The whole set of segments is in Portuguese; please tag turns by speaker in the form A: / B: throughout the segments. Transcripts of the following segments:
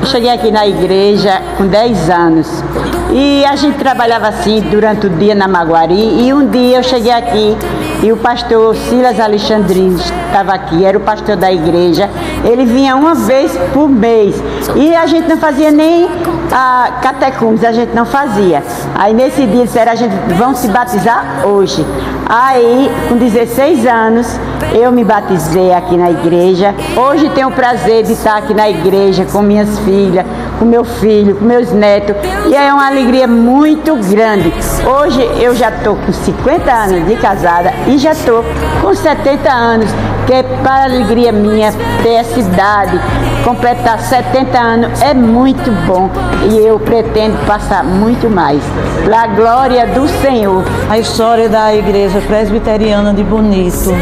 A: Cheguei aqui na igreja com 10 anos e a gente trabalhava assim durante o dia na Maguari, e um dia eu cheguei aqui e o pastor Silas Alexandrino estava aqui, era o pastor da igreja. Ele vinha uma vez por mês e a gente não fazia nem a catecúmenes, a gente não fazia. Aí nesse dia disseram: a gente vão se batizar hoje. Aí com 16 anos eu me batizei aqui na igreja. Hoje tenho o prazer de estar aqui na igreja com minhas filhas, com meu filho, com meus netos, e é uma alegria muito grande. Hoje eu já estou com 50 anos de casada e já estou com 70 anos, que é para alegria minha ter essa idade, completar 70 anos é muito bom, e eu pretendo passar muito mais, para a glória do Senhor.
B: A história da Igreja Presbiteriana de Bonito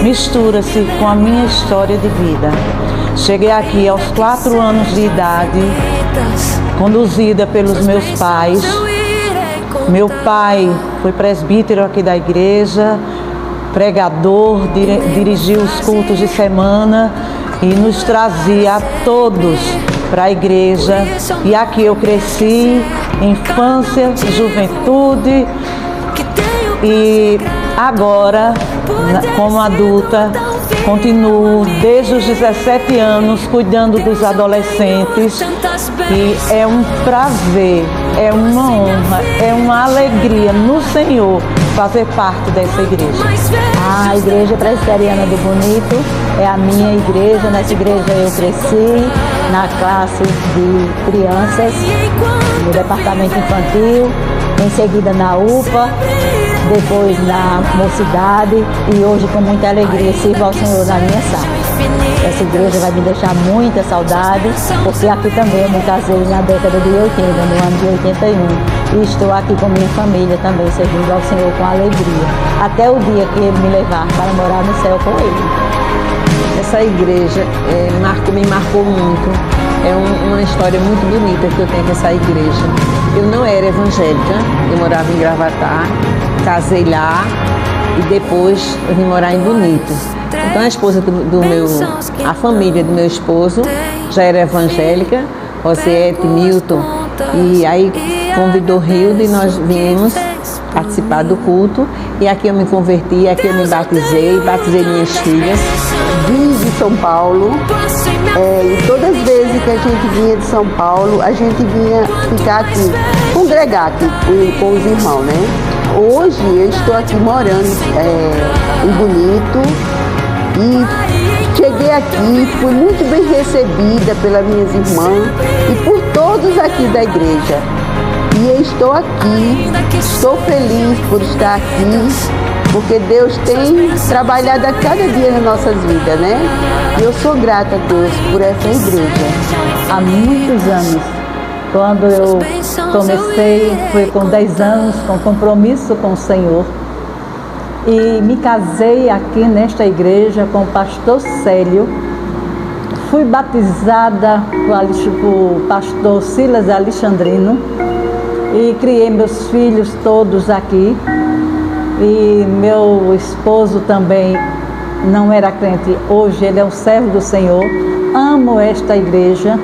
B: mistura-se com a minha história de vida. Cheguei aqui aos 4 anos de idade, conduzida pelos meus pais. Meu pai foi presbítero aqui da igreja, pregador, dirigiu os cultos de semana e nos trazia a todos para a igreja. E aqui eu cresci, infância, juventude, e agora, como adulta, continuo desde os 17 anos cuidando dos adolescentes, e é um prazer, é uma honra, é uma alegria no Senhor fazer parte dessa igreja.
C: A Igreja Presbiteriana do Bonito é a minha igreja. Nessa igreja eu cresci na classe de crianças, no departamento infantil, em seguida na UPA, depois na mocidade, e hoje com muita alegria sirvo ao Senhor na minha sala. Essa igreja vai me deixar muita saudade, porque aqui também eu me casei na década de 80, no ano de 81, e estou aqui com minha família também, servindo ao Senhor com alegria, até o dia que Ele me levar para morar no céu com Ele.
D: Essa igreja me marcou muito. É uma história muito bonita que eu tenho com essa igreja. Eu não era evangélica, eu morava em Gravatá, casei lá e depois eu vim morar em Bonito. Então a família do meu esposo já era evangélica, Rosiete, Milton, e aí convidou Hilda e nós viemos participar do culto, e aqui eu me converti, aqui eu me batizei minhas filhas.
E: Vim de São Paulo, e todas as vezes que a gente vinha de São Paulo, a gente vinha ficar aqui, congregar aqui com os irmãos, né? Hoje eu estou aqui morando em Bonito, e cheguei aqui, fui muito bem recebida pelas minhas irmãs e por todos aqui da igreja. E eu estou aqui, estou feliz por estar aqui, porque Deus tem trabalhado a cada dia nas nossas vidas, né? E eu sou grata a Deus por essa igreja.
C: Há muitos anos, quando eu comecei, foi com 10 anos, com compromisso com o Senhor, e me casei aqui nesta igreja com o pastor Célio. Fui batizada por pastor Silas Alexandrino e criei meus filhos todos aqui. E meu esposo também não era crente, hoje ele é um servo do Senhor. Amo esta igreja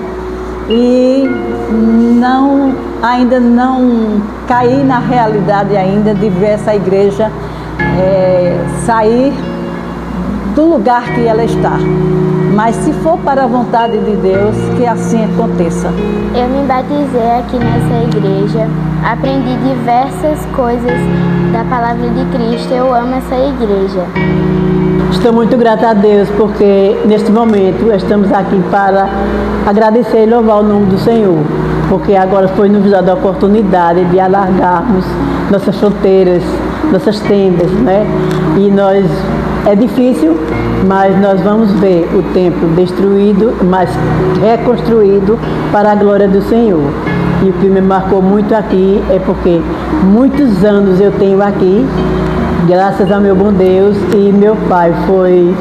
C: e ainda não caí na realidade ainda de ver essa igreja sair do lugar que ela está. Mas se for para a vontade de Deus, que assim aconteça.
F: Eu me batizei aqui nessa igreja, aprendi diversas coisas da palavra de Cristo. Eu amo essa igreja.
G: Estou muito grata a Deus, porque neste momento estamos aqui para agradecer e louvar o nome do Senhor, porque agora foi nos dada a oportunidade de alargarmos nossas fronteiras, nossas tendas, né? E é difícil, mas nós vamos ver o templo destruído, mas reconstruído para a glória do Senhor. E o que me marcou muito aqui é porque muitos anos eu tenho aqui, graças ao meu bom Deus, e meu pai foi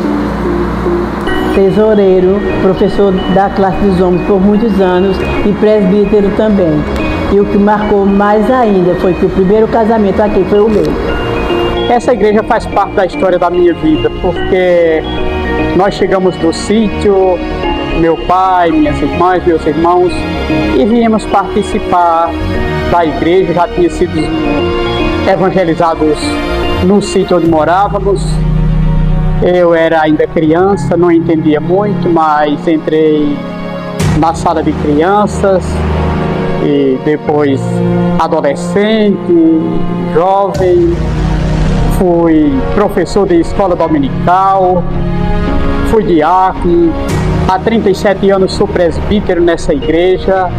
G: tesoureiro, professor da classe dos homens por muitos anos e presbítero também. E o que marcou mais ainda foi que o primeiro casamento aqui foi o meu.
H: Essa igreja faz parte da história da minha vida, porque nós chegamos do sítio, meu pai, minhas irmãs, meus irmãos, e viemos participar da igreja. Já tinha sido evangelizados no sítio onde morávamos. Eu era ainda criança, não entendia muito, mas entrei na sala de crianças e depois adolescente, jovem, fui professor de escola dominical, fui diácono, há 37 anos sou presbítero nessa igreja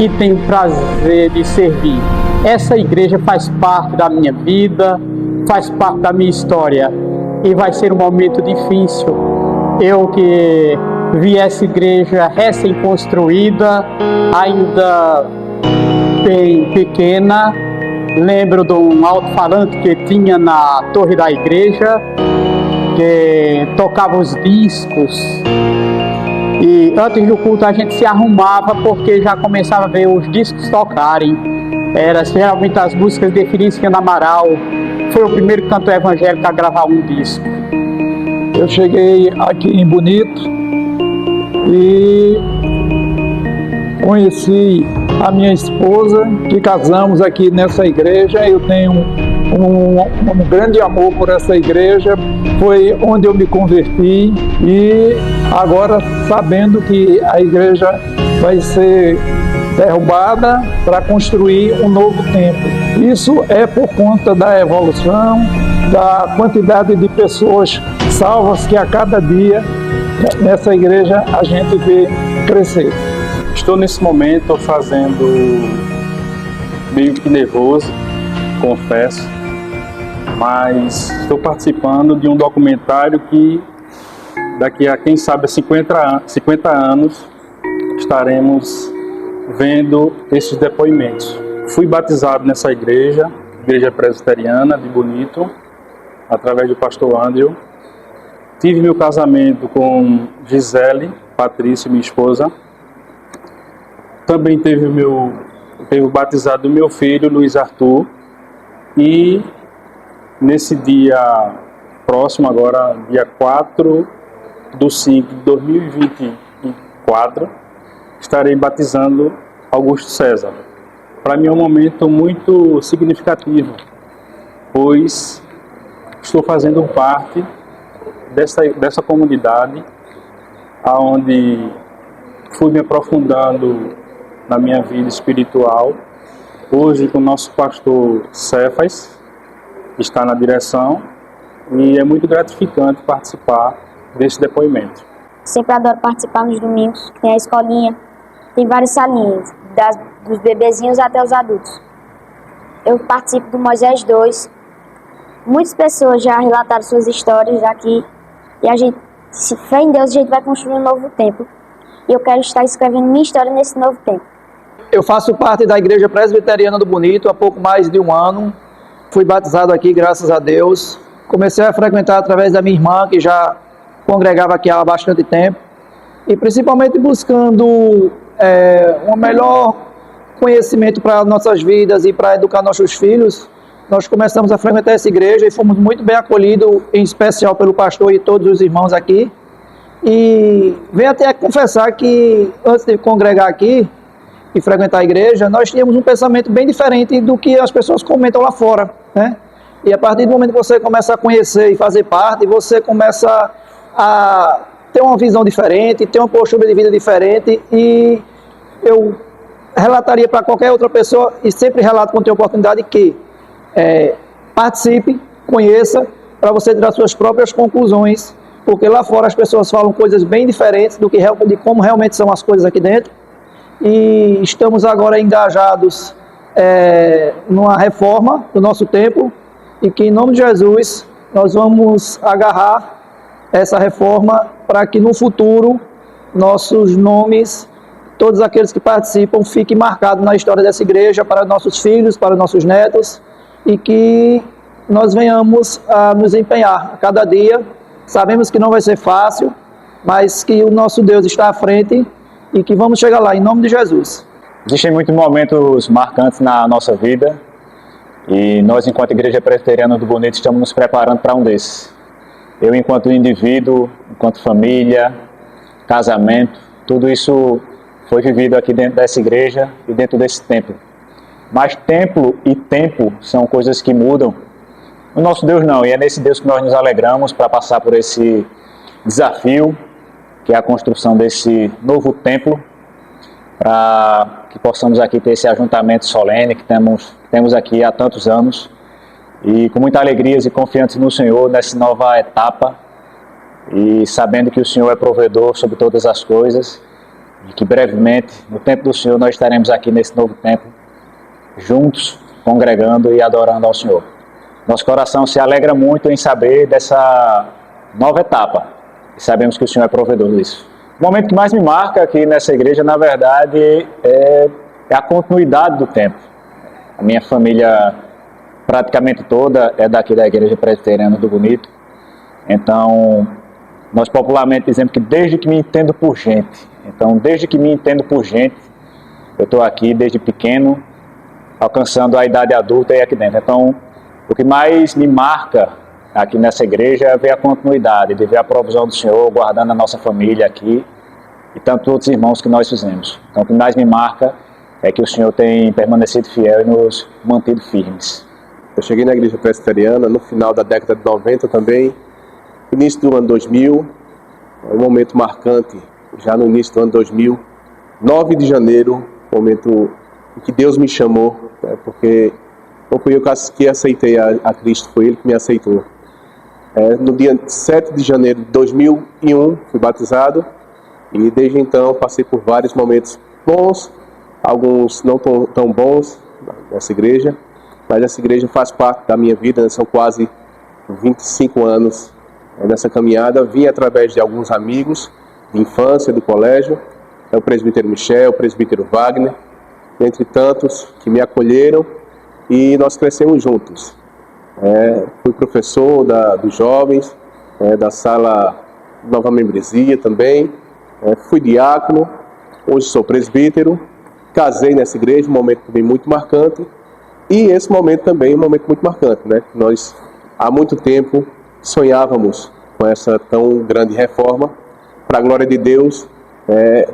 H: e tenho prazer de servir. Essa igreja faz parte da minha vida, faz parte da minha história e vai ser um momento difícil. Eu que vi essa igreja recém-construída, ainda bem pequena, lembro de um alto-falante que tinha na torre da igreja, que tocava os discos, e antes do culto a gente se arrumava porque já começava a ver os discos tocarem. Era geralmente as músicas de Felício Amaral. Foi o primeiro cantor evangélico a gravar um disco.
I: Eu cheguei aqui em Bonito e conheci a minha esposa, que casamos aqui nessa igreja. Eu tenho um grande amor por essa igreja, foi onde eu me converti, e agora, sabendo que a igreja vai ser derrubada para construir um novo templo. Isso é por conta da evolução, da quantidade de pessoas salvas que a cada dia nessa igreja a gente vê crescer.
J: Estou nesse momento fazendo meio que nervoso, confesso, mas estou participando de um documentário que daqui a, quem sabe, 50 anos estaremos vendo esses depoimentos. Fui batizado nessa igreja, Igreja Presbiteriana de Bonito, através do pastor Andrew. Tive meu casamento com Gisele Patrícia, minha esposa. Também teve o batizado do meu filho, Luiz Arthur. E nesse dia próximo, agora, dia 4/5/2024, estarei batizando Augusto César. Para mim é um momento muito significativo, pois estou fazendo parte dessa comunidade, onde fui me aprofundando na minha vida espiritual. Hoje com o nosso pastor Cefas está na direção, e é muito gratificante participar desse depoimento.
K: Sempre adoro participar nos domingos, tem a escolinha, tem várias salinhas, dos bebezinhos até os adultos. Eu participo do Moisés 2, muitas pessoas já relataram suas histórias aqui, e a gente, se fé em Deus, a gente vai construir um novo templo. E eu quero estar escrevendo minha história nesse novo templo.
B: Eu faço parte da Igreja Presbiteriana do Bonito há pouco mais de um ano. Fui batizado aqui, graças a Deus. Comecei a frequentar através da minha irmã, que já congregava aqui há bastante tempo. E principalmente buscando um melhor conhecimento para nossas vidas e para educar nossos filhos. Nós começamos a frequentar essa igreja e fomos muito bem acolhidos, em especial pelo pastor e todos os irmãos aqui. E venho até confessar que antes de congregar aqui e frequentar a igreja, nós tínhamos um pensamento bem diferente do que as pessoas comentam lá fora, né? E a partir do momento que você começa a conhecer e fazer parte, você começa a ter uma visão diferente, ter uma postura de vida diferente. E eu relataria para qualquer outra pessoa, e sempre relato quando tem oportunidade, que participe, conheça, para você tirar suas próprias conclusões, porque lá fora as pessoas falam coisas bem diferentes de como realmente são as coisas aqui dentro. E estamos agora engajados numa reforma do nosso templo, e que em nome de Jesus nós vamos agarrar essa reforma para que no futuro nossos nomes, todos aqueles que participam, fiquem marcados na história dessa igreja, para nossos filhos, para nossos netos, e que nós venhamos a nos empenhar a cada dia. Sabemos que não vai ser fácil, mas que o nosso Deus está à frente e que vamos chegar lá, em nome de Jesus.
L: Existem muitos momentos marcantes na nossa vida, e nós, enquanto Igreja Presbiteriana do Bonito, estamos nos preparando para um desses. Eu, enquanto indivíduo, enquanto família, casamento, Tudo isso foi vivido aqui dentro dessa igreja e dentro desse templo. Mas templo e tempo são coisas que mudam. O nosso Deus não, e é nesse Deus que nós nos alegramos para passar por esse desafio, que é a construção desse novo templo, para que possamos aqui ter esse ajuntamento solene que temos aqui há tantos anos, e com muita alegria e confiantes no Senhor nessa nova etapa, e sabendo que o Senhor é provedor sobre todas as coisas, e que brevemente, no tempo do Senhor, nós estaremos aqui nesse novo templo, juntos, congregando e adorando ao Senhor. Nosso coração se alegra muito em saber dessa nova etapa, e sabemos que o Senhor é provedor disso. O momento que mais me marca aqui nessa igreja, na verdade, é a continuidade do tempo. A minha família, praticamente toda, é daqui da Igreja Presbiteriana do Bonito. Então, nós popularmente dizemos que desde que me entendo por gente. Então, desde que me entendo por gente, eu estou aqui desde pequeno, alcançando a idade adulta e aqui dentro. Então, o que mais me marca aqui nessa igreja é ver a continuidade, de ver a provisão do Senhor guardando a nossa família aqui e tantos outros irmãos que nós fizemos. Então, o que mais me marca é que o Senhor tem permanecido fiel e nos mantido firmes.
M: Eu cheguei na Igreja Presbiteriana no final da década de 90 também, início do ano 2000, um momento marcante, já no início do ano 2000, 9 de janeiro, momento em que Deus me chamou, porque não fui eu que aceitei a Cristo, foi Ele que me aceitou. No dia 7 de janeiro de 2001, fui batizado, e desde então passei por vários momentos bons, alguns não tão bons nessa igreja, mas essa igreja faz parte da minha vida, né? São quase 25 anos nessa caminhada. Vim através de alguns amigos de infância, do colégio, o presbítero Michel, o presbítero Wagner, entre tantos que me acolheram, e nós crescemos juntos. Fui professor dos jovens, da sala Nova Membresia também, fui diácono, hoje sou presbítero, casei nessa igreja, um momento também muito marcante, e esse momento também é um momento muito marcante, né? Nós há muito tempo sonhávamos com essa tão grande reforma. Para a glória de Deus,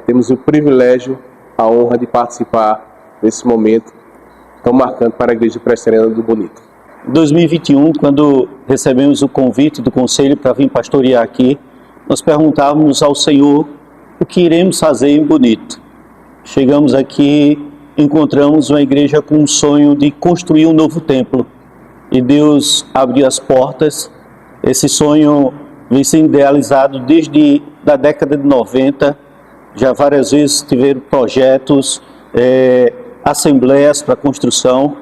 M: temos o privilégio, a honra de participar desse momento tão marcante para a Igreja Presbiteriana do Bonito.
N: Em 2021, quando recebemos o convite do Conselho para vir pastorear aqui, nós perguntávamos ao Senhor o que iremos fazer em Bonito. Chegamos aqui, encontramos uma igreja com um sonho de construir um novo templo. E Deus abriu as portas. Esse sonho vem sendo idealizado desde a década de 90. Já várias vezes tiveram projetos, assembleias para construção.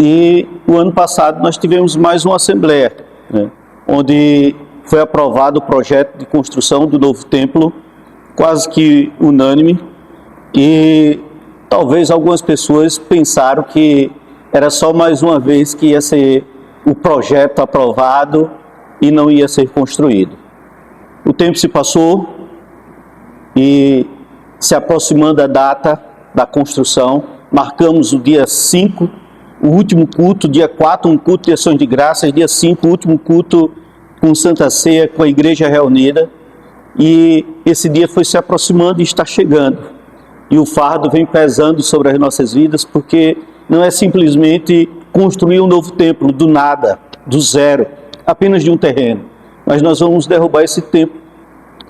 N: E o ano passado nós tivemos mais uma assembleia, né, onde foi aprovado o projeto de construção do novo templo, quase que unânime, e talvez algumas pessoas pensaram que era só mais uma vez que ia ser o projeto aprovado e não ia ser construído. O tempo se passou e, se aproximando da data da construção, marcamos o dia 5, o último culto, dia 4, um culto de ações de graças, dia 5, o último culto com Santa Ceia, com a igreja reunida, e esse dia foi se aproximando e está chegando. E o fardo vem pesando sobre as nossas vidas, porque não é simplesmente construir um novo templo do nada, do zero, apenas de um terreno. Mas nós vamos derrubar esse templo,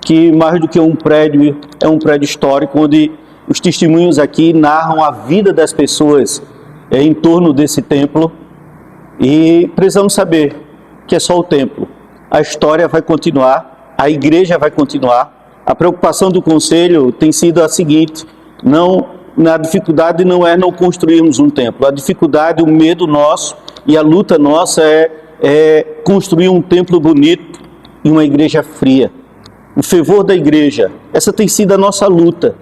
N: que mais do que um prédio, é um prédio histórico, onde os testemunhos aqui narram a vida das pessoas em torno desse templo, e precisamos saber que é só o templo. A história vai continuar, a igreja vai continuar. A preocupação do Conselho tem sido a seguinte: a dificuldade não é não construirmos um templo, a dificuldade, o medo nosso e a luta nossa é construir um templo bonito e uma igreja fria. O fervor da igreja, essa tem sido a nossa luta.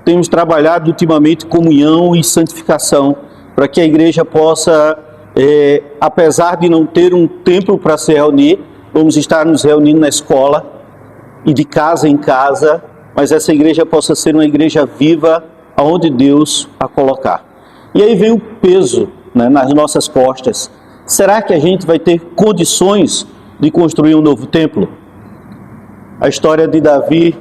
N: Temos trabalhado ultimamente comunhão e santificação, para que a igreja possa, apesar de não ter um templo para se reunir, vamos estar nos reunindo na escola e de casa em casa, mas essa igreja possa ser uma igreja viva, aonde Deus a colocar. E aí vem o peso, né, nas nossas costas. Será que a gente vai ter condições de construir um novo templo? A história de Davi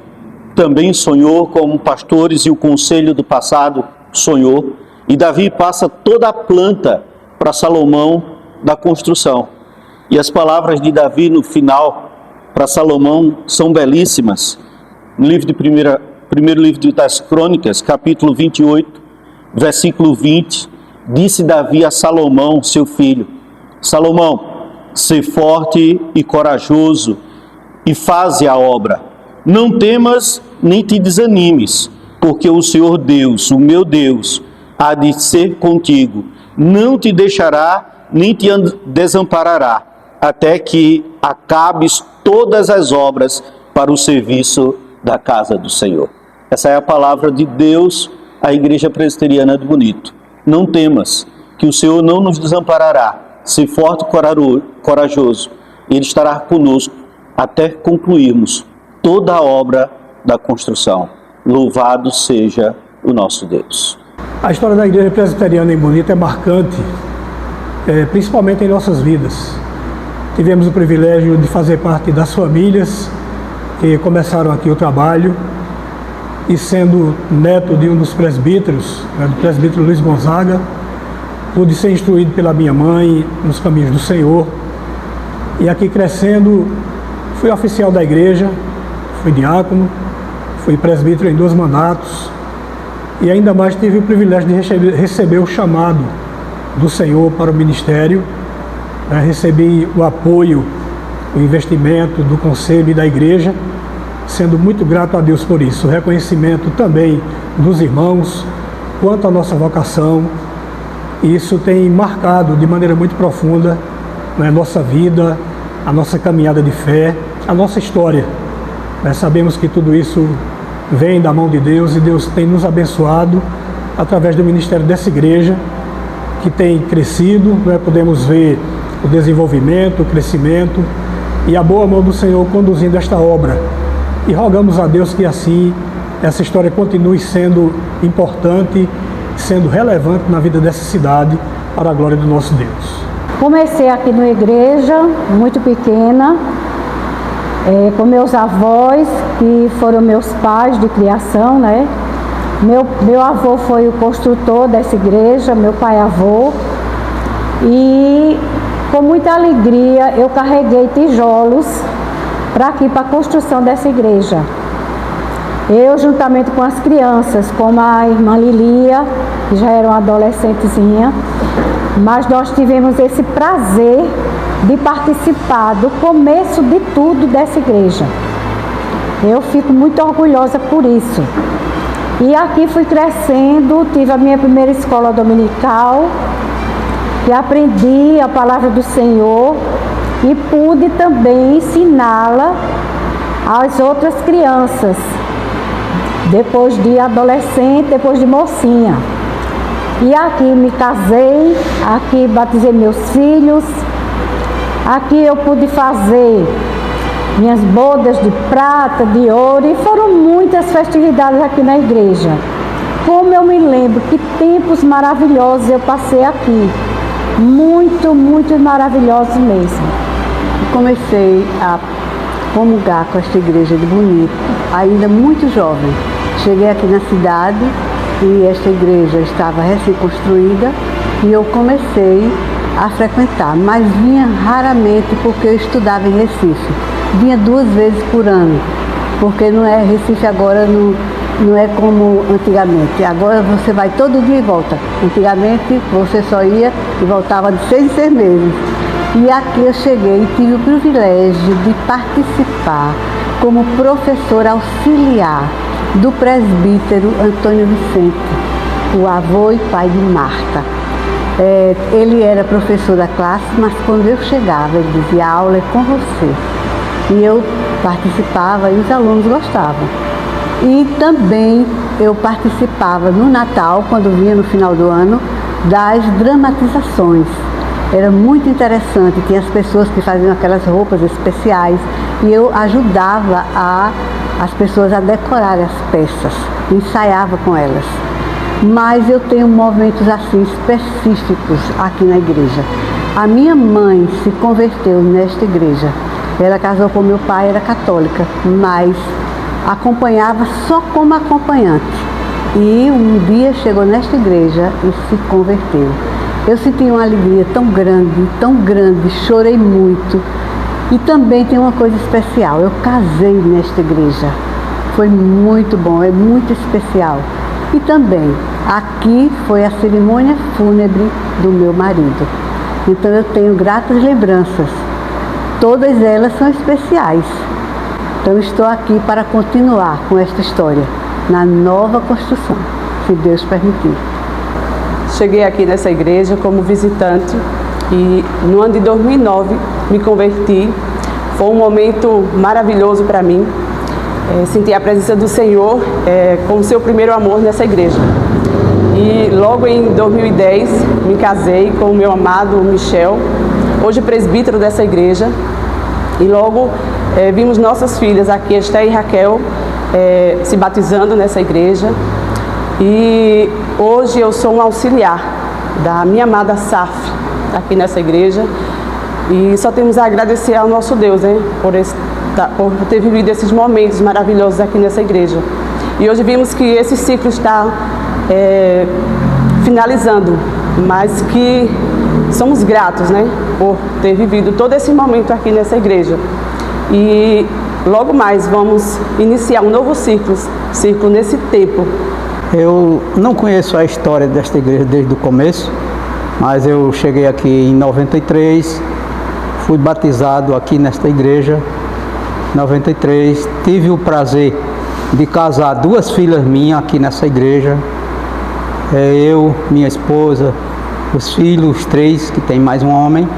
N: também sonhou, como pastores e o conselho do passado sonhou, e Davi passa toda a planta para Salomão da construção. E as palavras de Davi no final para Salomão são belíssimas. No livro de primeiro livro das Crônicas, capítulo 28, versículo 20, disse Davi a Salomão, seu filho: Salomão, sê forte e corajoso e faze a obra. Não temas nem te desanimes, porque o Senhor Deus, o meu Deus, há de ser contigo. Não te deixará nem te desamparará, até que acabes todas as obras para o serviço da casa do Senhor. Essa é a palavra de Deus à Igreja Presbiteriana do Bonito. Não temas, que o Senhor não nos desamparará. Se forte e corajoso, Ele estará conosco até concluirmos toda a obra da construção. Louvado seja o nosso Deus.
O: A história da Igreja Presbiteriana em Bonito é marcante, principalmente em nossas vidas. Tivemos o privilégio de fazer parte das famílias que começaram aqui o trabalho, e sendo neto de um dos presbíteros, do presbítero Luiz Gonzaga, pude ser instruído pela minha mãe nos caminhos do Senhor. E aqui crescendo, fui oficial da igreja, fui diácono, fui presbítero em 2 mandatos, e ainda mais tive o privilégio de receber o chamado do Senhor para o ministério. Recebi o apoio, o investimento do conselho e da igreja, sendo muito grato a Deus por isso. O reconhecimento também dos irmãos quanto à nossa vocação. Isso tem marcado de maneira muito profunda a nossa vida, a nossa caminhada de fé, a nossa história. Sabemos que tudo isso vem da mão de Deus, e Deus tem nos abençoado através do ministério dessa igreja, que tem crescido. Podemos ver o desenvolvimento, o crescimento e a boa mão do Senhor conduzindo esta obra. E rogamos a Deus que assim essa história continue sendo importante, sendo relevante na vida dessa cidade, para a glória do nosso Deus.
C: Comecei aqui na igreja, muito pequena, com meus avós, que foram meus pais de criação, né? Meu avô foi o construtor dessa igreja, meu pai-avô, e com muita alegria eu carreguei tijolos para a construção dessa igreja. Eu, juntamente com as crianças, como a irmã Lilia, que já era uma adolescentezinha, mas nós tivemos esse prazer de participar do começo de tudo dessa igreja. Eu fico muito orgulhosa por isso. E aqui fui crescendo, tive a minha primeira escola dominical, que aprendi a palavra do Senhor e pude também ensiná-la às outras crianças, depois de adolescente, depois de mocinha. E aqui me casei, aqui batizei meus filhos, aqui eu pude fazer minhas bodas de prata, de ouro, e foram muitas festividades aqui na igreja. Como eu me lembro, que tempos maravilhosos eu passei aqui, muito, muito maravilhosos mesmo.
E: Comecei a comungar com esta igreja de Bonito, ainda muito jovem. Cheguei aqui na cidade e esta igreja estava recém-construída, e eu comecei a frequentar, mas vinha raramente, porque eu estudava em Recife. Vinha 2 vezes por ano, porque não é Recife agora, não é como antigamente. Agora você vai todo dia e volta. Antigamente você só ia e voltava de 6 em 6 meses. E aqui eu cheguei e tive o privilégio de participar como professora auxiliar do presbítero Antônio Vicente, o avô e pai de Marta. Ele era professor da classe, mas quando eu chegava, ele dizia: a aula é com você. E eu participava e os alunos gostavam. E também eu participava no Natal, quando vinha no final do ano, das dramatizações. Era muito interessante, tinha as pessoas que faziam aquelas roupas especiais, e eu ajudava as pessoas a decorarem as peças, ensaiava com elas. Mas eu tenho movimentos assim específicos aqui na igreja. A minha mãe se converteu nesta igreja. Ela casou com meu pai, era católica, mas
P: acompanhava só como acompanhante. E um dia chegou nesta igreja e se converteu. Eu senti uma alegria tão grande, chorei muito. E também tem uma coisa especial, eu casei nesta igreja. Foi muito bom, é muito especial. E também, aqui foi a cerimônia fúnebre do meu marido. Então eu tenho gratas lembranças. Todas elas são especiais. Então estou aqui para continuar com esta história, na nova construção, se Deus permitir.
Q: Cheguei aqui nessa igreja como visitante e no ano de 2009 me converti. Foi um momento maravilhoso para mim. Senti a presença do Senhor como seu primeiro amor nessa igreja. E logo em 2010 me casei com o meu amado Michel, hoje presbítero dessa igreja. E logo vimos nossas filhas aqui, Esther e Raquel, se batizando nessa igreja. E hoje eu sou um auxiliar da minha amada SAF aqui nessa igreja. E só temos a agradecer ao nosso Deus, por ter vivido esses momentos maravilhosos aqui nessa igreja. E hoje vimos que esse ciclo está finalizando, mas que somos gratos, por ter vivido todo esse momento aqui nessa igreja. E logo mais vamos iniciar um novo ciclo nesse tempo.
H: Eu não conheço a história desta igreja desde o começo, mas eu cheguei aqui em 93, fui batizado aqui nesta igreja. Em 93, tive o prazer de casar 2 filhas minhas aqui nessa igreja. Eu, minha esposa, os filhos, 3, que tem mais um homem,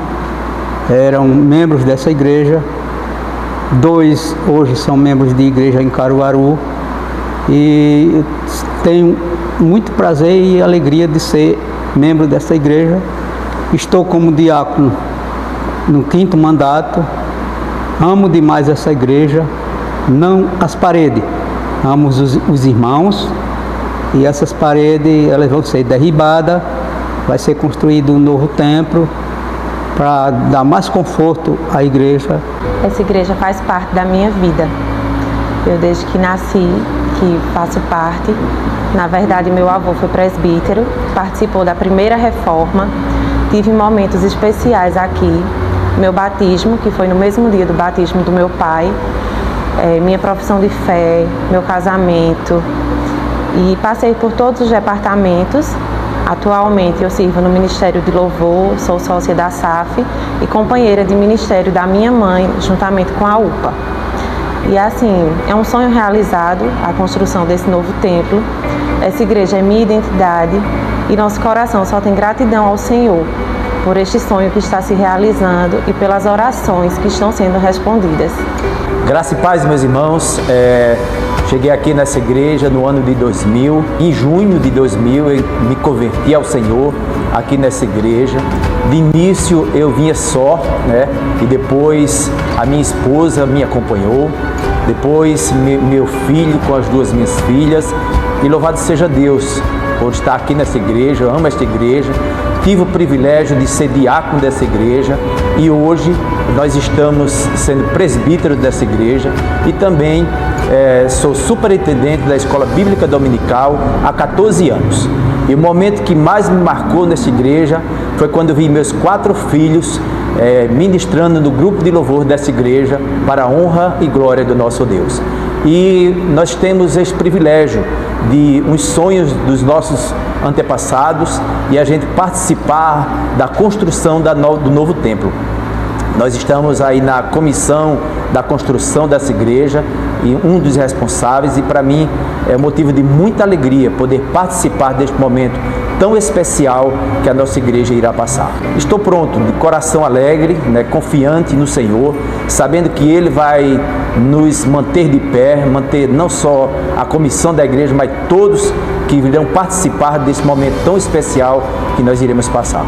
H: eram membros dessa igreja. 2 hoje são membros de igreja em Caruaru. E tenho muito prazer e alegria de ser membro dessa igreja. Estou como diácono no 5º mandato. Amo demais essa igreja, não as paredes, amo os irmãos, e essas paredes elas vão ser derribadas, vai ser construído um novo templo para dar mais conforto à igreja.
R: Essa igreja faz parte da minha vida. Eu desde que nasci, que faço parte. Na verdade, meu avô foi presbítero, participou da primeira reforma, tive momentos especiais aqui. Meu batismo, que foi no mesmo dia do batismo do meu pai, minha profissão de fé, meu casamento, e passei por todos os departamentos. Atualmente eu sirvo no Ministério de Louvor, sou sócia da SAF e companheira de ministério da minha mãe, juntamente com a UPA. E assim, é um sonho realizado, a construção desse novo templo. Essa igreja é minha identidade e nosso coração só tem gratidão ao Senhor por este sonho que está se realizando e pelas orações que estão sendo respondidas.
S: Graça e paz, meus irmãos. Cheguei aqui nessa igreja no ano de 2000. Em junho de 2000 eu me converti ao Senhor aqui nessa igreja. De início eu vinha só, e depois a minha esposa me acompanhou. Depois meu filho com as 2 minhas filhas. E louvado seja Deus por estar aqui nessa igreja. Eu amo esta igreja. Tive o privilégio de ser diácono dessa igreja e hoje nós estamos sendo presbíteros dessa igreja e também sou superintendente da Escola Bíblica Dominical há 14 anos. E o momento que mais me marcou nessa igreja foi quando eu vi meus 4 filhos ministrando no grupo de louvor dessa igreja para a honra e glória do nosso Deus. E nós temos esse privilégio de uns sonhos dos nossos antepassados e a gente participar da construção do novo templo. Nós estamos aí na comissão da construção dessa igreja e um dos responsáveis, e para mim é motivo de muita alegria poder participar deste momento tão especial que a nossa igreja irá passar. Estou pronto, de coração alegre, confiante no Senhor, sabendo que Ele vai nos manter de pé, manter não só a comissão da igreja, mas todos que irão participar desse momento tão especial que nós iremos passar.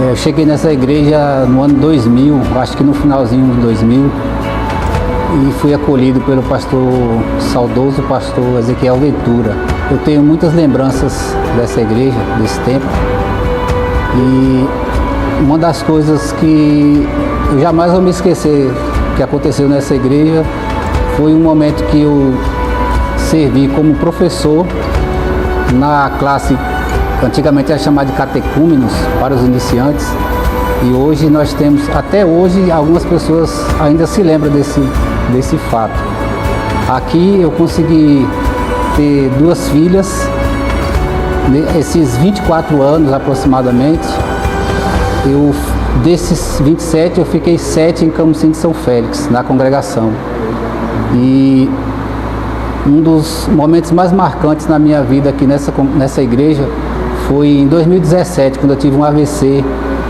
T: Eu cheguei nessa igreja no ano 2000, acho que no finalzinho de 2000, e fui acolhido pelo saudoso pastor Ezequiel Ventura. Eu tenho muitas lembranças dessa igreja, desse tempo, e uma das coisas que eu jamais vou me esquecer que aconteceu nessa igreja foi um momento que eu servi como professor na classe, antigamente era chamada de catecúmenos, para os iniciantes. E hoje nós temos, até hoje, algumas pessoas ainda se lembram desse fato. Aqui eu consegui ter 2 filhas, esses 24 anos aproximadamente. Desses 27, eu fiquei 7 em Camusim de São Félix, na congregação. E um dos momentos mais marcantes na minha vida aqui nessa igreja foi em 2017, quando eu tive um AVC.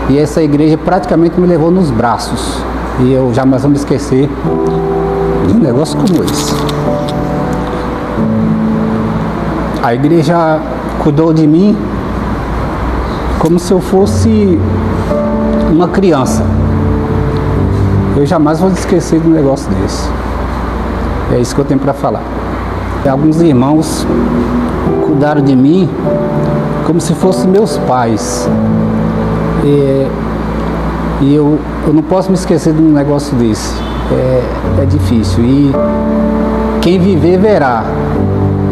T: E essa igreja praticamente me levou nos braços. E eu jamais vou me esquecer de um negócio como esse. A igreja cuidou de mim como se eu fosse uma criança. Eu jamais vou esquecer de um negócio desse. É isso que eu tenho para falar. Alguns irmãos cuidaram de mim como se fossem meus pais. E eu não posso me esquecer de um negócio desse. É difícil. E quem viver, verá.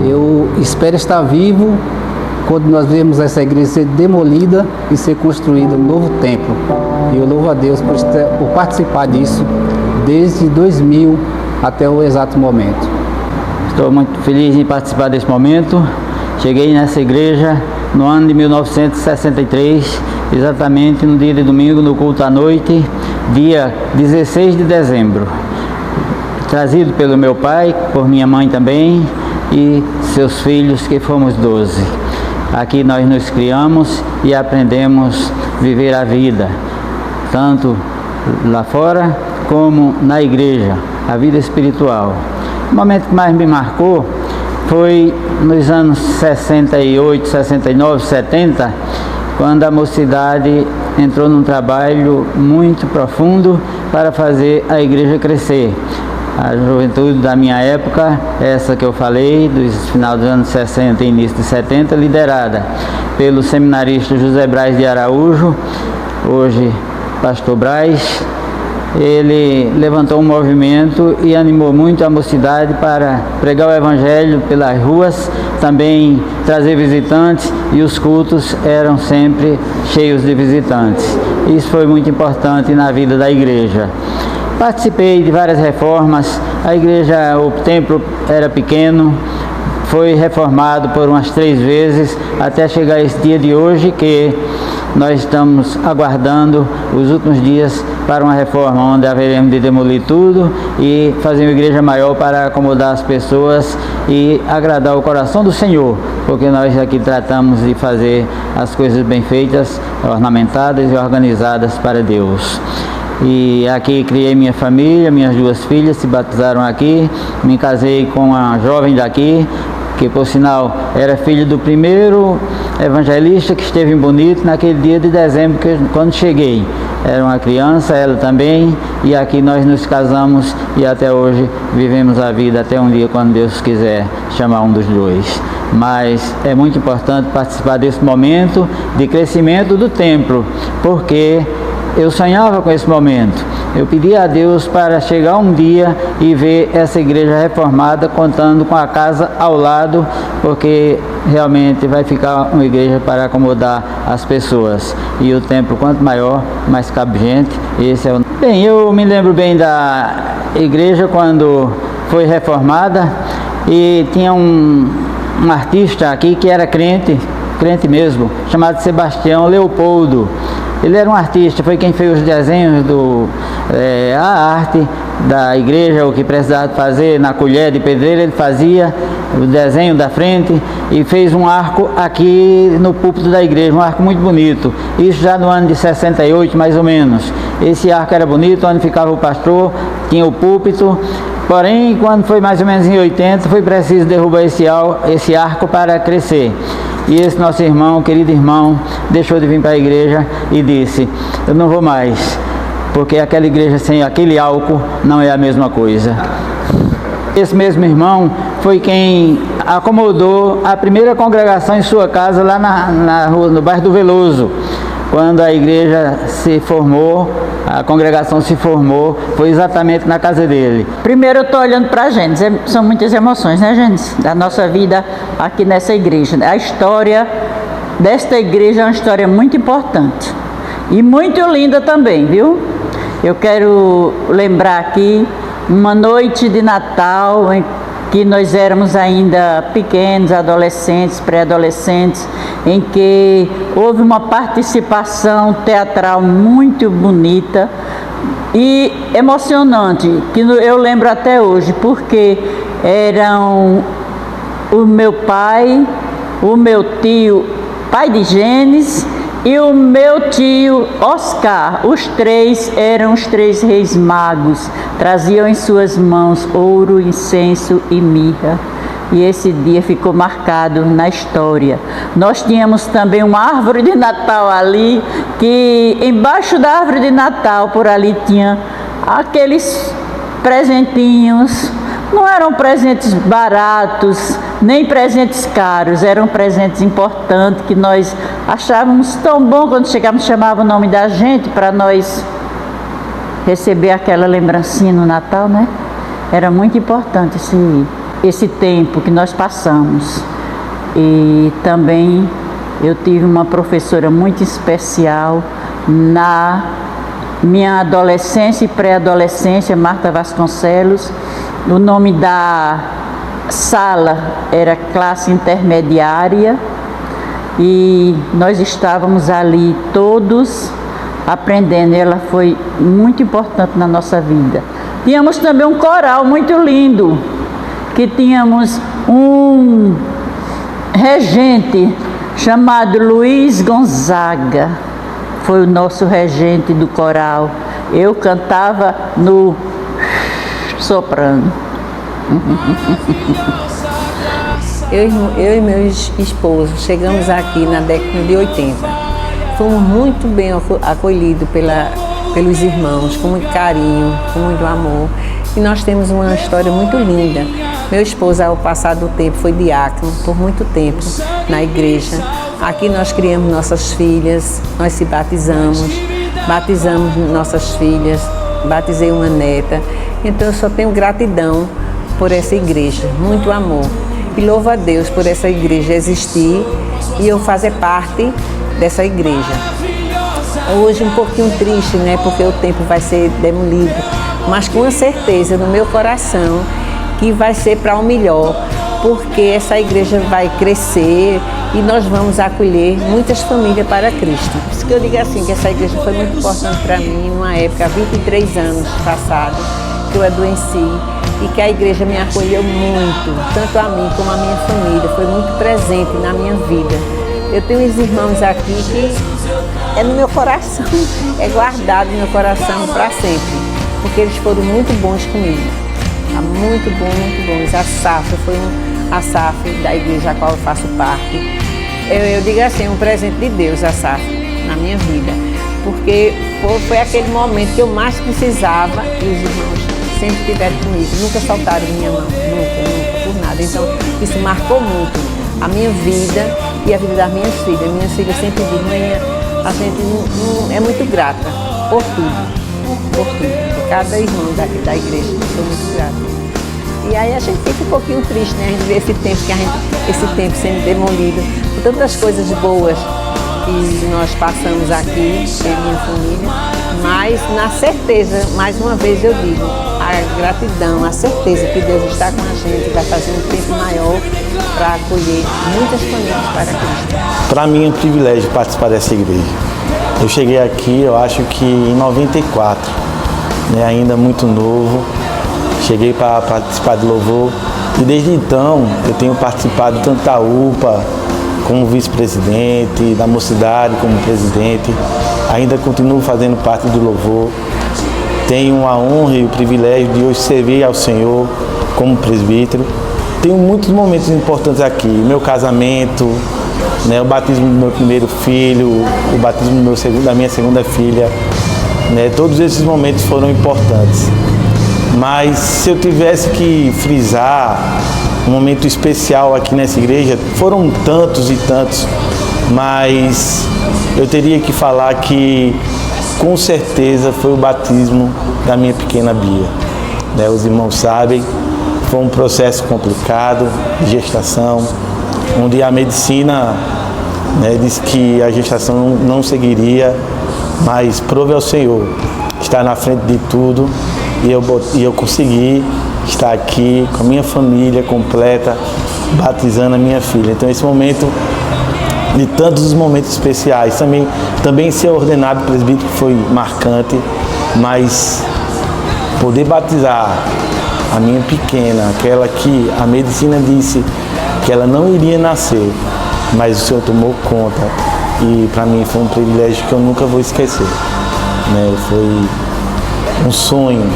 T: Eu espero estar vivo quando nós vemos essa igreja ser demolida e ser construída um novo templo. E eu louvo a Deus por participar disso desde 2000 até o exato momento.
U: Estou muito feliz em participar desse momento. Cheguei nessa igreja no ano de 1963, exatamente no dia de domingo, no culto à noite, dia 16 de dezembro. Trazido pelo meu pai, por minha mãe também, e seus filhos, que fomos 12. Aqui nós nos criamos e aprendemos a viver a vida, tanto lá fora como na igreja, a vida espiritual. O momento que mais me marcou foi nos anos 68, 69, 70, quando a mocidade entrou num trabalho muito profundo para fazer a igreja crescer. A juventude da minha época, essa que eu falei, dos final dos anos 60 e início de 70, liderada pelo seminarista José Braz de Araújo, hoje pastor Braz. Ele levantou um movimento e animou muito a mocidade para pregar o evangelho pelas ruas, também trazer visitantes, e os cultos eram sempre cheios de visitantes. Isso foi muito importante na vida da igreja. Participei de várias reformas. A igreja, o templo era pequeno, foi reformado por umas 3 vezes, até chegar esse dia de hoje, que nós estamos aguardando os últimos dias para uma reforma, onde haveremos de demolir tudo e fazer uma igreja maior para acomodar as pessoas e agradar o coração do Senhor, porque nós aqui tratamos de fazer as coisas bem feitas, ornamentadas e organizadas para Deus. E aqui criei minha família, minhas 2 filhas se batizaram aqui, me casei com uma jovem daqui, que por sinal era filho do primeiro evangelista que esteve em Bonito naquele dia de dezembro, quando cheguei. Era uma criança, ela também, e aqui nós nos casamos e até hoje vivemos a vida até um dia, quando Deus quiser chamar um dos 2. Mas é muito importante participar desse momento de crescimento do templo, porque eu sonhava com esse momento. Eu pedi a Deus para chegar um dia e ver essa igreja reformada, contando com a casa ao lado, porque realmente vai ficar uma igreja para acomodar as pessoas. E o templo, quanto maior, mais cabe gente. Esse é o... Bem, eu me lembro bem da igreja quando foi reformada, e tinha um artista aqui que era crente mesmo, chamado Sebastião Leopoldo. Ele era um artista, foi quem fez os desenhos a arte da igreja, o que precisava fazer na colher de pedreiro, ele fazia o desenho da frente e fez um arco aqui no púlpito da igreja, um arco muito bonito. Isso já no ano de 68, mais ou menos. Esse arco era bonito, onde ficava o pastor, tinha o púlpito. Porém, quando foi mais ou menos em 80, foi preciso derrubar esse arco para crescer. E esse nosso irmão, querido irmão, deixou de vir para a igreja e disse: eu não vou mais, porque aquela igreja sem aquele álcool não é a mesma coisa. Esse mesmo irmão foi quem acomodou a primeira congregação em sua casa, lá na rua, no bairro do Veloso. quando a igreja se formou, a congregação se formou, foi exatamente na casa dele.
B: Primeiro eu estou olhando para a gente, são muitas emoções, né, gente? Da nossa vida aqui nessa igreja. A história desta igreja é uma história muito importante e muito linda também, viu? Eu quero lembrar aqui uma noite de Natal em que nós éramos ainda pequenos, adolescentes, pré-adolescentes, em que houve uma participação teatral muito bonita e emocionante, que eu lembro até hoje, porque eram o meu pai, o meu tio, pai de Gênesis, e o meu tio Oscar. Os três eram os três reis magos, traziam em suas mãos ouro, incenso e mirra. E esse dia ficou marcado na história. Nós tínhamos também uma árvore de Natal ali, que embaixo da árvore de Natal, por ali, tinha aqueles presentinhos. Não eram presentes baratos, nem presentes caros, eram presentes importantes que nós achávamos tão bom quando chegávamos, chamava o nome da gente para nós receber aquela lembrancinha no Natal, né? Era muito importante esse tempo que nós passamos. E também eu tive uma professora muito especial na minha adolescência e pré-adolescência, Marta Vasconcelos. O nome da sala era classe intermediária e nós estávamos ali todos aprendendo. Ela foi muito importante na nossa vida. Tínhamos também um coral muito lindo, que tínhamos um regente chamado Luiz Gonzaga, foi o nosso regente do coral. Eu cantava no soprano.
D: Eu e meu esposo chegamos aqui na década de 80. Fomos muito bem acolhidos pelos irmãos, com muito carinho, com muito amor. E nós temos uma história muito linda. Meu esposo, ao passar do tempo, foi diácono por muito tempo na igreja. Aqui nós criamos nossas filhas, nós se batizamos nossas filhas, batizei uma neta. Então eu só tenho gratidão por essa igreja, muito amor. E louvo a Deus por essa igreja existir e eu fazer parte dessa igreja. Hoje um pouquinho triste, né? Porque o templo vai ser demolido, mas com certeza no meu coração que vai ser para o melhor, porque essa igreja vai crescer e nós vamos acolher muitas famílias para Cristo. Por isso que eu digo assim, que essa igreja foi muito importante para mim numa época, há 23 anos passados, que eu adoeci e que a igreja me acolheu muito, tanto a mim como a minha família, foi muito presente na minha vida. Eu tenho uns irmãos aqui que é no meu coração, é guardado no meu coração para sempre, porque eles foram muito bons comigo, muito bons. A SAF foi a SAF da igreja a qual eu faço parte. Eu digo assim, um presente de Deus, a SAF, na minha vida, porque foi aquele momento que eu mais precisava e os irmãos sempre estiveram comigo, nunca soltaram minha mão, nunca, por nada. Então, isso marcou muito a minha vida e a vida das minhas filhas. Minhas filhas sempre dizem, mãe, a gente é muito grata por tudo, por cada irmão da igreja, eu sou muito grata. E aí a gente fica um pouquinho triste, né? A gente vê esse tempo sendo demolido, por tantas coisas boas que nós passamos aqui, eu e minha família, mas na certeza, mais uma vez eu digo, a gratidão, a certeza que Deus está com a gente, vai fazer um tempo maior para acolher muitas famílias para Cristo.
A: Para mim é um privilégio participar dessa igreja. Eu cheguei aqui, eu acho que em 94, né, ainda muito novo, cheguei para participar de louvor e desde então eu tenho participado tanto da UPA, como vice-presidente, da mocidade como presidente, ainda continuo fazendo parte do louvor. Tenho a honra e o privilégio de hoje servir ao Senhor como presbítero. Tenho muitos momentos importantes aqui, meu casamento, né, o batismo do meu primeiro filho, o batismo da minha segunda filha, né, todos esses momentos foram importantes. Mas se eu tivesse que frisar um momento especial aqui nessa igreja, foram tantos e tantos, mas eu teria que falar que com certeza foi o batismo da minha pequena Bia. Né? Os irmãos sabem, foi um processo complicado de gestação, onde a medicina, né, disse que a gestação não seguiria, mas prove ao Senhor estar na frente de tudo, e eu consegui estar aqui com a minha família completa, batizando a minha filha. Então esse momento, de tantos os momentos especiais, também ser ordenado presbítero foi marcante, mas poder batizar a minha pequena, aquela que a medicina disse que ela não iria nascer, mas o Senhor tomou conta, e para mim foi um privilégio que eu nunca vou esquecer. Né? Foi um sonho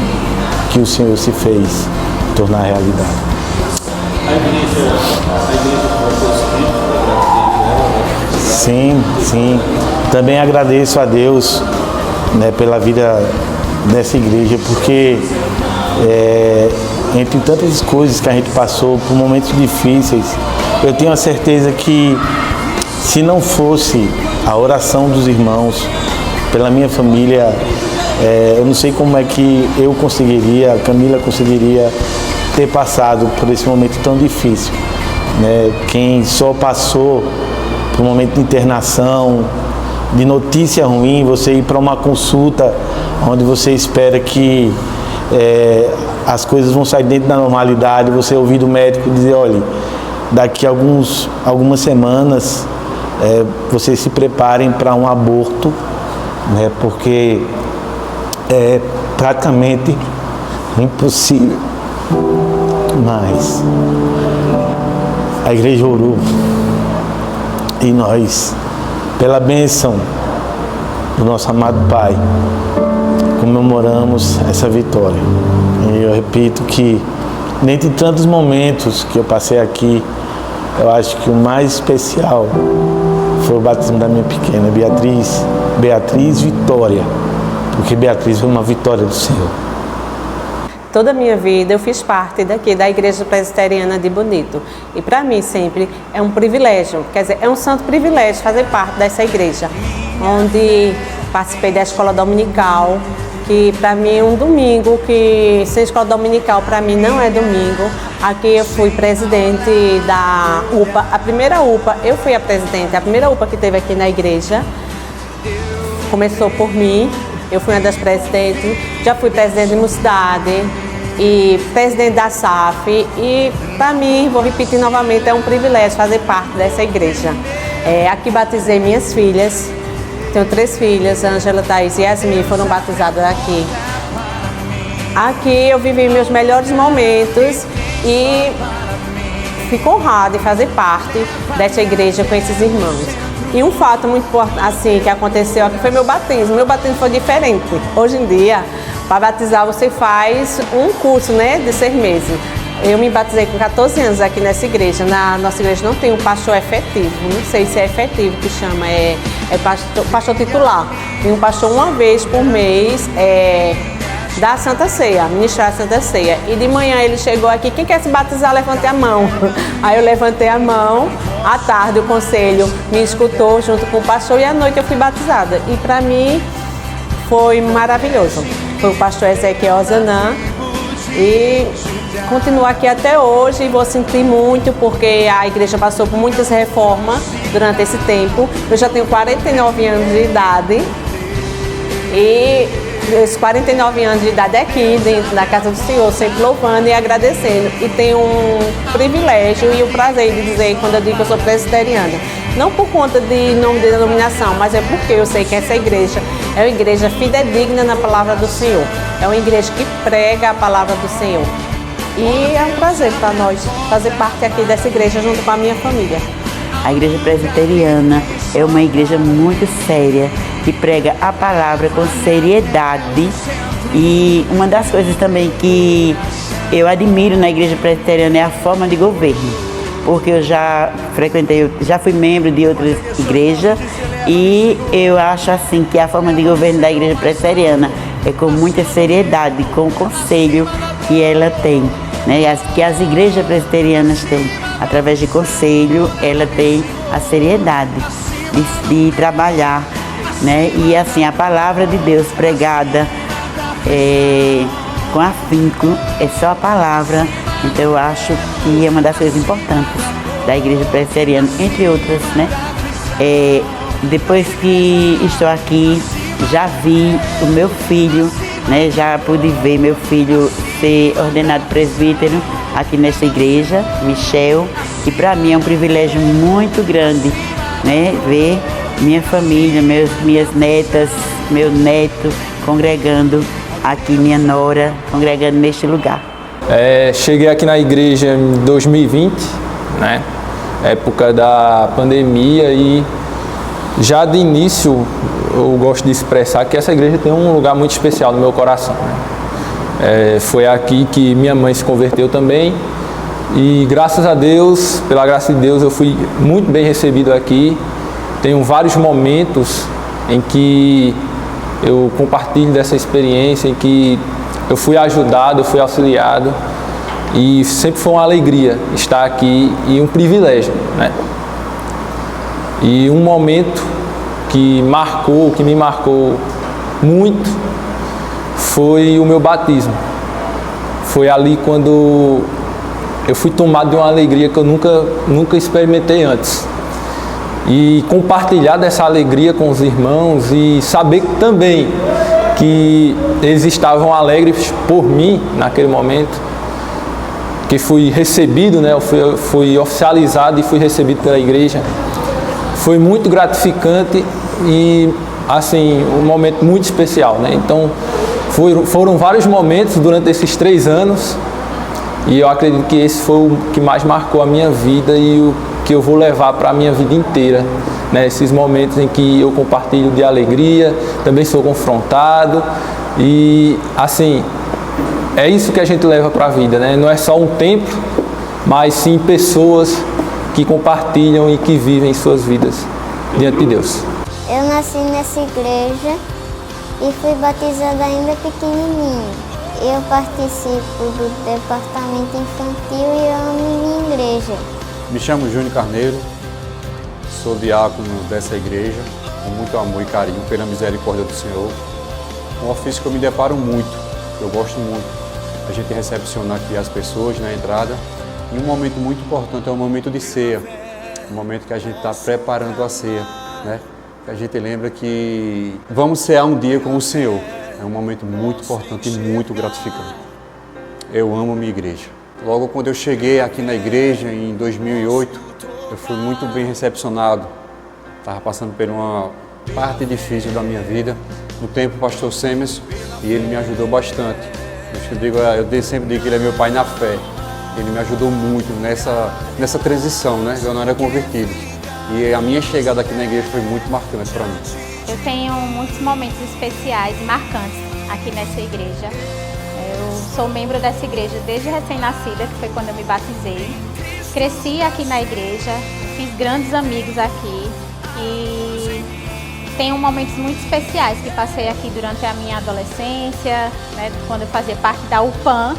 A: que o Senhor se fez tornar realidade.
F: A igreja
A: Sim, sim. Também agradeço a Deus, né, pela vida dessa igreja, porque entre tantas coisas que a gente passou por momentos difíceis, eu tenho a certeza que se não fosse a oração dos irmãos pela minha família, eu não sei como é que eu conseguiria, a Camila conseguiria ter passado por esse momento tão difícil. Né? Quem só passou por um momento de internação, de notícia ruim, você ir para uma consulta onde você espera que as coisas vão sair dentro da normalidade, você ouvir do médico dizer, olha, daqui a algumas semanas vocês se preparem para um aborto, né, porque é praticamente impossível. Mas a igreja orou e nós, pela bênção do nosso amado Pai, comemoramos essa vitória. E eu repito que, dentre tantos momentos que eu passei aqui, eu acho que o mais especial foi o batismo da minha pequena Beatriz Vitória, porque Beatriz foi uma vitória do Senhor.
R: Toda a minha vida eu fiz parte daqui da Igreja Presbiteriana de Bonito, e para mim sempre é um privilégio, quer dizer, é um santo privilégio fazer parte dessa igreja, onde participei da escola dominical, que para mim é um domingo, que sem escola dominical para mim não é domingo. Aqui eu fui presidente da UPA, a primeira UPA, eu fui a presidente, a primeira UPA que teve aqui na igreja, começou por mim, eu fui uma das presidentes, já fui presidente de mocidade e presidente da SAF, e para mim, vou repetir novamente, é um privilégio fazer parte dessa igreja. Aqui batizei minhas filhas, tenho 3 filhas, Ângela, Thaís e Yasmin, foram batizadas aqui. Aqui eu vivi meus melhores momentos e fico honrada em fazer parte dessa igreja com esses irmãos. E um fato muito importante assim, que aconteceu aqui foi meu batismo. Meu batismo foi diferente. Hoje em dia, para batizar você faz um curso, né, de 6 meses. Eu me batizei com 14 anos aqui nessa igreja. Na nossa igreja não tem um pastor efetivo, não sei se é efetivo que chama, é pastor titular. Tem um pastor uma vez por mês, da Santa Ceia, ministrar a Santa Ceia. E de manhã ele chegou aqui, quem quer se batizar, levante a mão. Aí eu levantei a mão, à tarde o conselho me escutou junto com o pastor e à noite eu fui batizada. E para mim foi maravilhoso. Foi o pastor Ezequiel Zanã e continuo aqui até hoje e vou sentir muito porque a igreja passou por muitas reformas durante esse tempo. Eu já tenho 49 anos de idade e esses 49 anos de idade aqui, dentro da casa do Senhor, sempre louvando e agradecendo. E tenho um privilégio e o prazer de dizer, quando eu digo que eu sou presbiteriana, não por conta de nome de denominação, mas é porque eu sei que essa igreja é uma igreja fidedigna na palavra do Senhor. É uma igreja que prega a palavra do Senhor. E é um prazer para nós fazer parte aqui dessa igreja junto com a minha família.
V: A igreja presbiteriana é uma igreja muito séria, que prega a palavra com seriedade. E uma das coisas também que eu admiro na igreja presbiteriana é a forma de governo, porque eu já fui membro de outras igrejas e eu acho assim que a forma de governo da igreja presbiteriana é com muita seriedade, com o conselho que ela tem, né? Que as igrejas presbiterianas têm. Através de conselho, ela tem a seriedade. de trabalhar, né? E assim, a palavra de Deus pregada com afinco, é só a palavra. Então eu acho que é uma das coisas importantes da Igreja Presbiteriana, entre outras, né? Depois que estou aqui, já vi o meu filho, né? Já pude ver meu filho ser ordenado presbítero aqui nessa igreja, Michel, e para mim é um privilégio muito grande, né? Ver minha família, minhas netas, meu neto congregando aqui, minha nora congregando neste lugar.
G: Cheguei aqui na igreja em 2020, né? Época da pandemia, e já de início eu gosto de expressar que essa igreja tem um lugar muito especial no meu coração, né? Foi aqui que minha mãe se converteu também, e graças a Deus, pela graça de Deus, eu fui muito bem recebido aqui. Tenho vários momentos em que eu compartilho dessa experiência, em que eu fui ajudado, eu fui auxiliado, e sempre foi uma alegria estar aqui e um privilégio, né? E um momento que me marcou muito, foi o meu batismo. Foi ali quando eu fui tomado de uma alegria que eu nunca experimentei antes. E compartilhar dessa alegria com os irmãos e saber também que eles estavam alegres por mim naquele momento, que fui recebido, né? Eu fui oficializado e fui recebido pela igreja. Foi muito gratificante e, assim, um momento muito especial, né? Então, foram vários momentos durante esses 3 anos, e eu acredito que esse foi o que mais marcou a minha vida e o que eu vou levar para a minha vida inteira, né? Esses momentos em que eu compartilho de alegria, também sou confrontado, e, assim, é isso que a gente leva para a vida, né? Não é só um templo, mas sim pessoas que compartilham e que vivem suas vidas diante de Deus.
I: Eu nasci nessa igreja e fui batizada ainda pequenininho. Eu participo do departamento infantil e amo minha igreja.
W: Me chamo Júnior Carneiro, sou diácono dessa igreja, com muito amor e carinho pela misericórdia do Senhor. Um ofício que eu me deparo muito, que eu gosto muito. A gente recepciona aqui as pessoas na entrada. E um momento muito importante é o momento de ceia, o momento que a gente está preparando a ceia, né? Que a gente lembra que vamos cear um dia com o Senhor. É um momento muito importante e muito gratificante. Eu amo minha igreja. Logo quando eu cheguei aqui na igreja, em 2008, eu fui muito bem recepcionado. Estava passando por uma parte difícil da minha vida. No tempo, o pastor Semes, e ele me ajudou bastante. Eu sempre digo que ele é meu pai na fé. Ele me ajudou muito nessa transição, né? Eu não era convertido. E a minha chegada aqui na igreja foi muito marcante para mim.
X: Eu tenho muitos momentos especiais e marcantes aqui nessa igreja. Eu sou membro dessa igreja desde recém-nascida, que foi quando eu me batizei. Cresci aqui na igreja, fiz grandes amigos aqui e tenho momentos muito especiais que passei aqui durante a minha adolescência, né? Quando eu fazia parte da UPAM,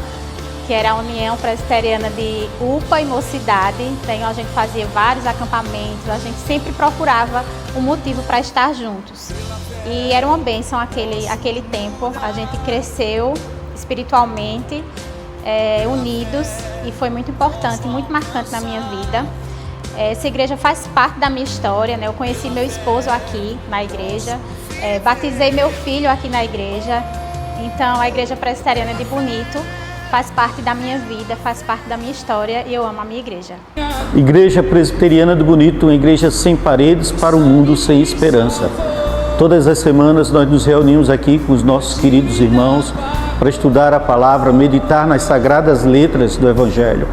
X: que era a União Presbiteriana de UPA e Mocidade. Então a gente fazia vários acampamentos, a gente sempre procurava um motivo para estar juntos. E era uma bênção aquele tempo, a gente cresceu espiritualmente, unidos, e foi muito importante, muito marcante na minha vida. Essa igreja faz parte da minha história, né? Eu conheci meu esposo aqui na igreja, batizei meu filho aqui na igreja. Então a Igreja Presbiteriana de Bonito faz parte da minha vida, faz parte da minha história, e eu amo a minha igreja.
N: Igreja Presbiteriana do Bonito, uma igreja sem paredes para um mundo sem esperança. Todas as semanas nós nos reunimos aqui com os nossos queridos irmãos para estudar a palavra, meditar nas sagradas letras do Evangelho.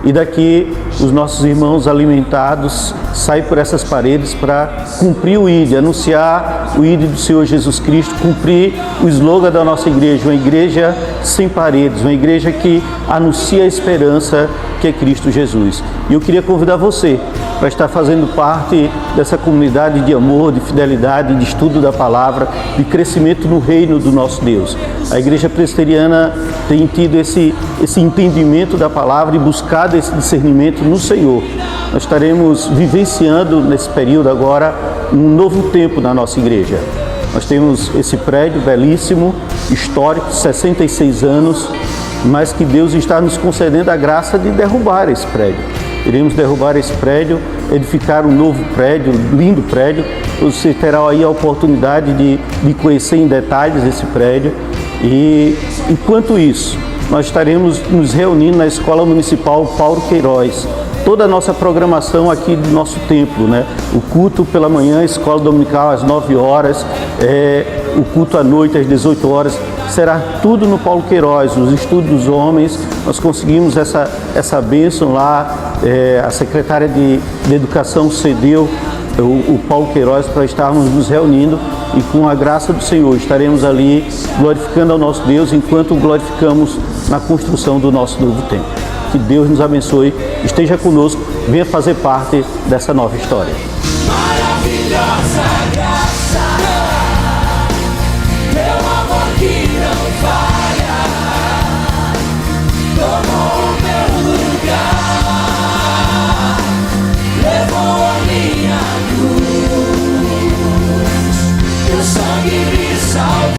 N: E daqui os nossos irmãos alimentados saem por essas paredes para cumprir o ID, anunciar o ID do Senhor Jesus Cristo, cumprir o slogan da nossa igreja, uma igreja sem paredes, uma igreja que anuncia a esperança, que que é Cristo Jesus. E eu queria convidar você para estar fazendo parte dessa comunidade de amor, de fidelidade, de estudo da palavra, de crescimento no reino do nosso Deus. A Igreja Presbiteriana tem tido esse entendimento da palavra e buscado esse discernimento no Senhor. Nós estaremos vivenciando nesse período agora um novo tempo na nossa igreja. Nós temos esse prédio belíssimo, histórico, 66 anos, mas que Deus está nos concedendo a graça de derrubar esse prédio. Iremos derrubar esse prédio, edificar um novo prédio, um lindo prédio. Você terá aí a oportunidade de conhecer em detalhes esse prédio. E enquanto isso, nós estaremos nos reunindo na Escola Municipal Paulo Queiroz. Toda a nossa programação aqui do nosso templo, né? O culto pela manhã, a escola dominical às 9 horas, o culto à noite às 18 horas, será tudo no Paulo Queiroz, os estudos dos homens. Nós conseguimos essa bênção lá, a secretária de Educação cedeu o Paulo Queiroz para estarmos nos reunindo e com a graça do Senhor estaremos ali glorificando ao nosso Deus enquanto glorificamos na construção do nosso novo templo. Que Deus nos abençoe, esteja conosco, venha fazer parte dessa nova história.
J: Maravilhosa graça, teu amor que não falha, tomou meu lugar, levou a minha cruz, teu sangue me salvou.